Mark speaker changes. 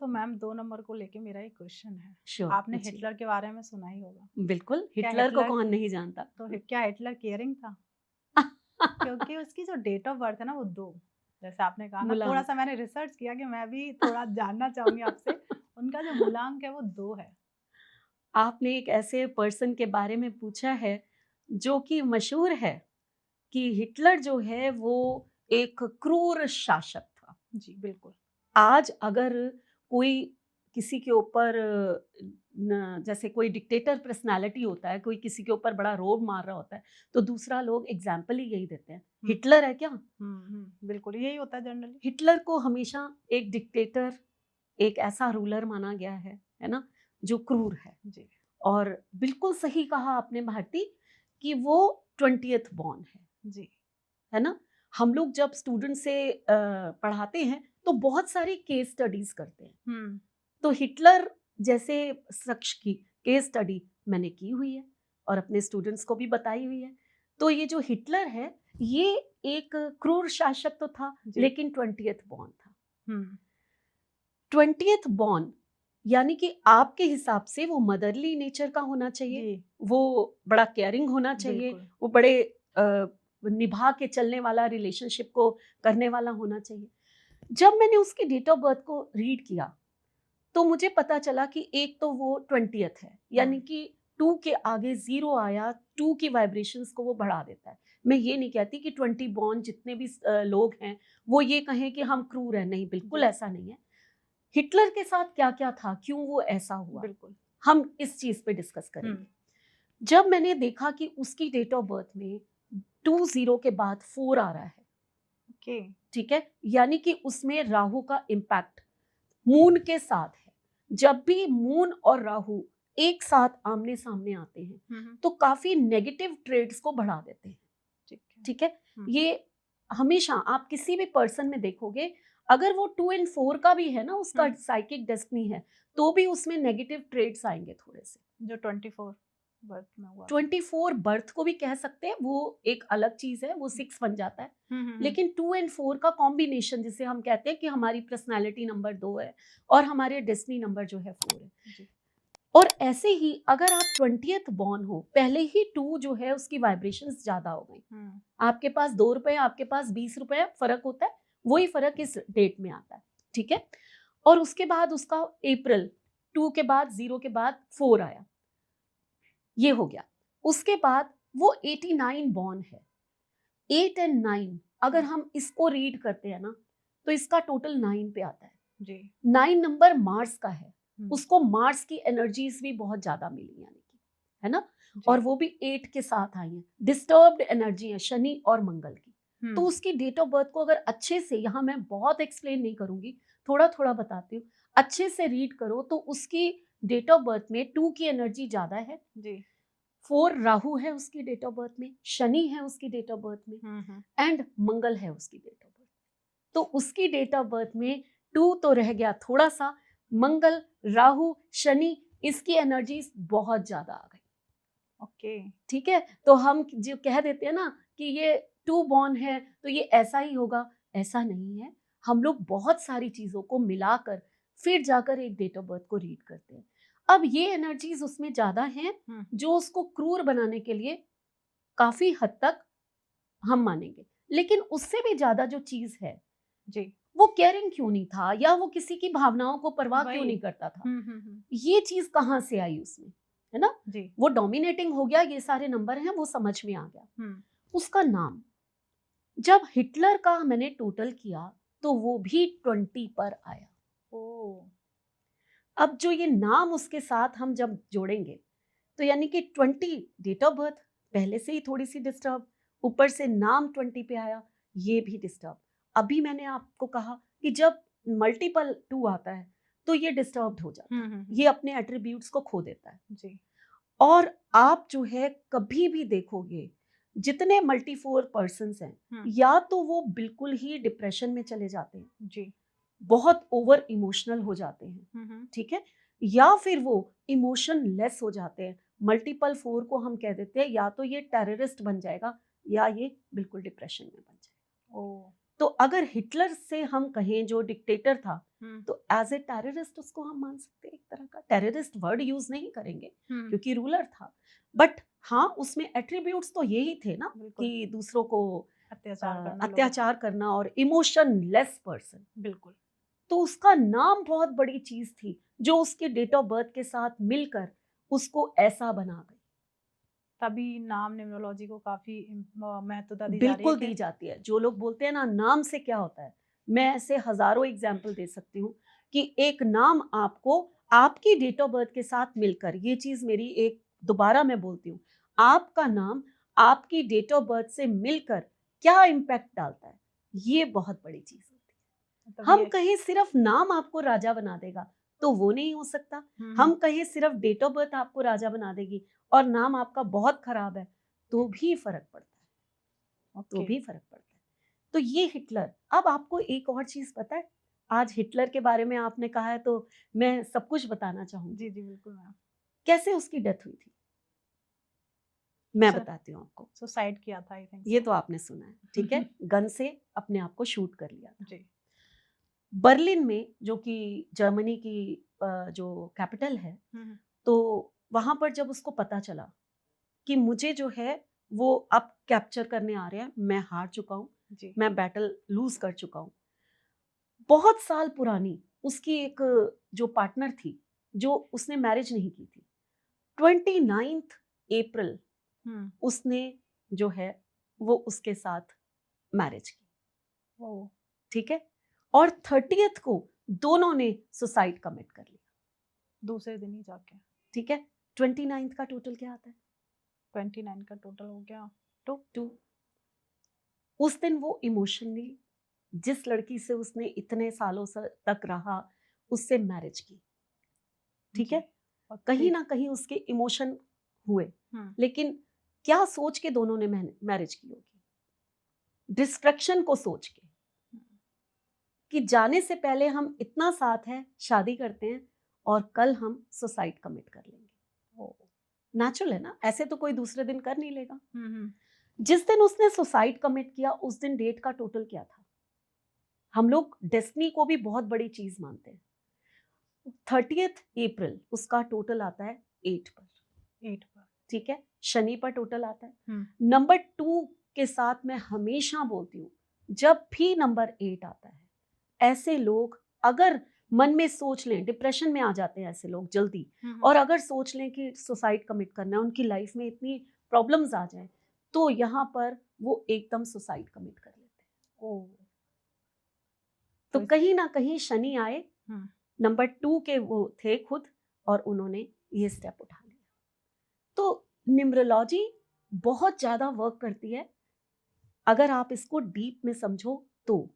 Speaker 1: तो ma'am 2 number को लेके मेरा एक क्वेश्चन है।
Speaker 2: श्योर,
Speaker 1: आपने
Speaker 2: पूछिए।
Speaker 1: हिटलर के बारे में सुना ही होगा।
Speaker 2: बिल्कुल,
Speaker 1: क्या
Speaker 2: हिटलर को
Speaker 1: हिटलर
Speaker 2: कौन नहीं जानता?
Speaker 1: तो क्या हिटलर केयरिंग था? क्योंकि उसकी जो डेट ऑफ बर्थ है ना वो 2, जैसे आपने कहा ना,
Speaker 2: मूलांक।
Speaker 1: थोड़ा-सा मैंने रिसर्च किया कि मैं भी थोड़ा जानना चाहूँगी आपसे, उनका जो मूलांक है वो 2 है।
Speaker 2: आपने एक ऐसे पर्सन के बारे में पूछा है जो कि मशहूर है कि हिटलर जो है वो एक क्रूर शासक था।
Speaker 1: जी, बिल्कुल।
Speaker 2: आज अगर कोई किसी के ऊपर जैसे कोई डिक्टेटर पर्सनालिटी होता है, कोई किसी के ऊपर बड़ा रोब मार रहा होता है, तो दूसरा लोग एग्जाम्पल ही यही देते हैं,
Speaker 1: हुँ,
Speaker 2: हिटलर है क्या?
Speaker 1: बिल्कुल यही होता है जनरली।
Speaker 2: हिटलर को हमेशा एक डिक्टेटर, एक ऐसा रूलर माना गया है ना, जो क्रूर है।
Speaker 1: जी,
Speaker 2: और बिल्कुल सही कहा आपने भारती कि वो 20th बॉर्न है ना। हम लोग जब स्टूडेंट से पढ़ाते हैं तो बहुत सारी केस स्टडीज करते हैं।
Speaker 1: हुँ,
Speaker 2: तो हिटलर जैसे शख्स की केस स्टडी मैंने की हुई है और अपने स्टूडेंट्स को भी बताई हुई है। तो ये जो हिटलर है, ये एक क्रूर शासक तो था,
Speaker 1: जी,
Speaker 2: लेकिन 20th बॉर्न था।
Speaker 1: हुँ,
Speaker 2: 20th बॉर्न यानी कि आपके हिसाब से वो मदरली नेचर का होना चाहिए,
Speaker 1: जी,
Speaker 2: वो बड़ा केयरिंग होना चाहिए,
Speaker 1: बिल्कुल।
Speaker 2: वो बड़े निभा के चलने वाला, रिलेशनशिप को करने वाला होना चाहिए। जब मैंने उसकी डेट ऑफ बर्थ को रीड किया तो मुझे पता चला कि एक तो वो 20th है, यानी
Speaker 1: हुँ,
Speaker 2: कि 2 के आगे 0 आया, 2 की वाइब्रेशंस को वो बढ़ा देता है। मैं ये नहीं कहती कि 20 बॉर्न जितने भी लोग हैं वो ये कहें कि हम क्रूर हैं, नहीं, बिल्कुल
Speaker 1: जी,
Speaker 2: ऐसा नहीं है। हिटलर के साथ क्या-क्या था, क्यों वो ऐसा हुआ,
Speaker 1: बिल्कुल।
Speaker 2: हम इस चीज़ पे डिस्कस
Speaker 1: हुँ,
Speaker 2: करेंगे। जब मैंने देखा कि उसकी डेट ऑफ बर्थ में 20 के बाद 4 आ रहा है,
Speaker 1: ओके।
Speaker 2: ठीक है? यानी कि उसमें राहु का इम्पैक्ट मून के साथ है। जब भी मून और राहु एक साथ आमने-सामने आते हैं,
Speaker 1: हुँ, हुँ,
Speaker 2: तो काफ़ी नेगेटिव ट्रेड्स को बढ़ा देते हैं,
Speaker 1: ठीक है।
Speaker 2: ठीक है?
Speaker 1: हुँ,
Speaker 2: ये हमेशा आप किसी भी पर्सन में देखोगे, अगर वो 2 एंड 4 का भी है ना, उसका
Speaker 1: हुँ,
Speaker 2: साइकिक डेस्टिनी है, तो भी उसमें नेगेटिव ट्रेड्स आएँगे थोड़े से।
Speaker 1: जो 24 बर्थ में हुआ था।
Speaker 2: 24 बर्थ को भी कह सकते हैं, वो एक अलग चीज़ है, वो 6 बन जाता है।
Speaker 1: हुँ, हुँ, हुँ,
Speaker 2: लेकिन 2 एंड 4 का कॉम्बिनेशन जिसे हम कहते हैं कि हमारी पर्सनैलिटी नंबर 2 है और हमारे डेस्टिनी नंबर जो है 4 है।
Speaker 1: जी,
Speaker 2: और ऐसे ही अगर आप 20th बॉर्न हो, पहले ही 2 जो है उसकी वाइब्रेशंस ज़्यादा हो गई।
Speaker 1: हुँ,
Speaker 2: आपके पास ₹2, आपके पास ₹20 फ़र्क होता है, वही फ़र्क इस डेट में आता है, ठीक है? और उसके बाद उसका अप्रैल 2 के बाद 0 के बाद 4 आया, ये हो गया। उसके बाद वो 89 बॉर्न है। 8 एंड 9 अगर
Speaker 1: हुँ,
Speaker 2: हम इसको रीड करते हैं ना, तो इसका टोटल 9 पे आता है।
Speaker 1: जी,
Speaker 2: 9 नंबर मार्स का है।
Speaker 1: हुँ,
Speaker 2: उसको मार्स की एनर्जीज भी बहुत ज्यादा मिली, यानी कि, है ना। और
Speaker 1: जी,
Speaker 2: वो भी 8 के साथ आई है। डिस्टर्ब्ड एनर्जी है शनि और मंगल की। तो
Speaker 1: हुँ,
Speaker 2: उसकी डेट ऑफ बर्थ को अगर अच्छे से, यहाँ मैं बहुत एक्सप्लेन नहीं करूंगी, थोड़ा थोड़ा बताती हूँ, अच्छे से रीड करो तो उसकी डेट ऑफ बर्थ में 2 की एनर्जी ज्यादा है,
Speaker 1: जी,
Speaker 2: 4 राहु है उसकी डेट ऑफ बर्थ में, शनि है उसकी डेट ऑफ बर्थ में,
Speaker 1: हुँ, हुँ,
Speaker 2: एंड मंगल है उसकी डेट ऑफ बर्थ। तो उसकी डेट ऑफ बर्थ में 2 तो रह गया थोड़ा सा, मंगल, राहु, शनि, इसकी एनर्जीज बहुत ज्यादा आ गई,
Speaker 1: ओके,
Speaker 2: ठीक है। तो हम जो कह देते हैं ना कि ये 2 बॉर्न है तो ये ऐसा ही होगा, ऐसा नहीं है। हम लोग बहुत सारी चीजों को मिलाकर फिर जाकर एक डेट ऑफ बर्थ को रीड करते हैं। अब ये एनर्जीज उसमें ज्यादा हैं,
Speaker 1: हुँ,
Speaker 2: जो उसको क्रूर बनाने के लिए काफी हद तक हम मानेंगे। लेकिन उससे भी ज्यादा जो चीज है,
Speaker 1: जी,
Speaker 2: वो केयरिंग क्यों नहीं था, या वो किसी की भावनाओं को परवाह क्यों
Speaker 1: वही।
Speaker 2: नहीं करता था,
Speaker 1: हुँ, हुँ, हुँ,
Speaker 2: ये चीज कहाँ से आई उसमें, है ना।
Speaker 1: जी,
Speaker 2: वो डोमिनेटिंग हो गया, ये सारे नंबर हैं, वो समझ में आ गया।
Speaker 1: हुँ,
Speaker 2: उसका नाम, जब हिटलर का मैंने टोटल किया तो वो भी 20 पर आया।
Speaker 1: ओह!
Speaker 2: अब जो ये नाम उसके साथ हम जब जोड़ेंगे, तो यानी कि 20 डेट ऑफ बर्थ पहले से ही थोड़ी सी डिस्टर्ब, ऊपर से नाम 20 पे आया, ये भी डिस्टर्ब। अभी मैंने आपको कहा कि जब मल्टीपल 2 आता है तो ये डिस्टर्ब्ड हो जाता
Speaker 1: हुँ,
Speaker 2: है,
Speaker 1: हुँ,
Speaker 2: ये
Speaker 1: हुँ,
Speaker 2: अपने एट्रीब्यूट्स को खो देता है।
Speaker 1: जी,
Speaker 2: और आप जो है कभी भी देखोगे, जितने मल्टीफोर पर्सन्स हैं,
Speaker 1: हुँ,
Speaker 2: या तो वो बिल्कुल ही डिप्रेशन में चले जाते हैं,
Speaker 1: जी,
Speaker 2: बहुत ओवर इमोशनल हो जाते हैं,
Speaker 1: हुँ, हुँ,
Speaker 2: ठीक है, या फिर वो इमोशन लेस हो जाते हैं। मल्टीपल 4 को हम कह देते हैं या तो ये टेररिस्ट बन जाएगा, या ये बिल्कुल डिप्रेशन में बन जाएगा।
Speaker 1: ओह!
Speaker 2: तो अगर हिटलर से हम कहें जो डिक्टेटर था,
Speaker 1: हम्म,
Speaker 2: तो एज ए टेररिस्ट उसको हम मान सकते हैं, एक तरह का टेररिस्ट वर्ड यूज नहीं करेंगे
Speaker 1: हम्म,
Speaker 2: क्योंकि रूलर था, बट हाँ उसमें एट्रीब्यूट्स तो यही थे ना
Speaker 1: बिल्कुल
Speaker 2: कि दूसरों को
Speaker 1: अत्याचार करना लोगों पे।
Speaker 2: अत्याचार करना और इमोशनलेस पर्सन।
Speaker 1: बिल्कुल
Speaker 2: तो उसका नाम बहुत बड़ी चीज थी जो उसके डेट ऑफ बर्थ के साथ मिलकर उसको ऐसा बना गई।
Speaker 1: तभी नाम न्यूमरोलॉजी को काफी महत्वता दी जा रही है
Speaker 2: बिल्कुल दी
Speaker 1: कि
Speaker 2: जाती है। जो लोग बोलते हैं ना नाम से क्या होता है, मैं ऐसे हजारों एग्जाम्पल दे सकती हूँ कि एक नाम आपको आपकी डेट ऑफ बर्थ के साथ मिलकर, ये चीज मेरी एक दोबारा मैं बोलती हूँ, आपका नाम आपकी डेट ऑफ बर्थ से मिलकर क्या इम्पैक्ट डालता है, ये बहुत बड़ी चीज होती है।
Speaker 1: मतलब
Speaker 2: हम
Speaker 1: ये
Speaker 2: कहें सिर्फ नाम आपको राजा बना देगा तो वो नहीं हो सकता। हम कहें सिर्फ डेट ऑफ बर्थ आपको राजा बना देगी और नाम आपका बहुत खराब है तो भी फर्क पड़ता है, तो
Speaker 1: ओके
Speaker 2: भी फर्क पड़ता है। तो ये हिटलर। अब आपको एक और चीज पता है, आज हिटलर के बारे में आपने कहा है तो मैं सब कुछ बताना चाहूंगी।
Speaker 1: जी जी बिल्कुल मैम।
Speaker 2: कैसे उसकी डेथ हुई थी मैं
Speaker 1: सर
Speaker 2: बताती हूँ आपको।
Speaker 1: सुसाइड किया था आई थिंक
Speaker 2: ये तो आपने सुना है, ठीक है, गन से अपने आप को शूट कर लिया था।
Speaker 1: जी
Speaker 2: बर्लिन में, जो कि जर्मनी की जो कैपिटल है,
Speaker 1: हम्म,
Speaker 2: तो वहां पर जब उसको पता चला कि मुझे जो है वो अब कैप्चर करने आ रहे हैं, मैं हार चुका हूँ,
Speaker 1: जी
Speaker 2: मैं बैटल लूज कर चुका हूँ, बहुत साल पुरानी उसकी एक जो पार्टनर थी, जो उसने मैरिज नहीं की थी, 29 अप्रैल उसने जो है वो उसके साथ मैरिज की,
Speaker 1: ओ
Speaker 2: ठीक है, और 30th को दोनों ने सुसाइड कमिट कर लिया,
Speaker 1: दूसरे दिन ही जाके
Speaker 2: ठीक है। 29 का टोटल क्या आता है?
Speaker 1: 29 का टोटल हो गया
Speaker 2: 2। उस दिन वो इमोशनली जिस लड़की से उसने इतने सालों तक रहा उससे मैरिज की, ठीक है,
Speaker 1: और
Speaker 2: कहीं ना कहीं उसके इमोशन हुए, लेकिन क्या सोच के दोनों ने मैरिज की होगी? डिस्ट्रक्शन को सोच के कि जाने से पहले हम इतना साथ हैं, शादी करते हैं और कल हम सुसाइड कमिट कर लेंगे। नेचुरल है ना, ऐसे तो कोई दूसरे दिन कर नहीं लेगा। जिस दिन उसने सुसाइड कमिट किया उस दिन डेट का टोटल क्या था? हम लोग डेस्टिनी को भी बहुत बड़ी चीज मानते हैं। 30th अप्रैल उसका टोटल आता है 8 पर,
Speaker 1: 8 पर
Speaker 2: ठीक है, शनि पर टोटल आता है। नंबर 2 के साथ मैं हमेशा बोलती हूँ, जब भी नंबर 8 आता है, ऐसे लोग अगर मन में सोच लें, डिप्रेशन में आ जाते हैं ऐसे लोग जल्दी, और अगर सोच लें कि सुसाइड कमिट करना है, उनकी लाइफ में इतनी प्रॉब्लम्स आ जाए, तो यहाँ पर वो एकदम सुसाइड कमिट कर लेते हैं।
Speaker 1: ओ
Speaker 2: तो कहीं ना कहीं शनि आए, नंबर 2 के वो थे खुद, और उन्होंने ये स्टेप उठा लिया। तो न्यूमरोलॉजी बहुत ज्यादा वर्क करती है अगर आप इसको डीप में समझो तो।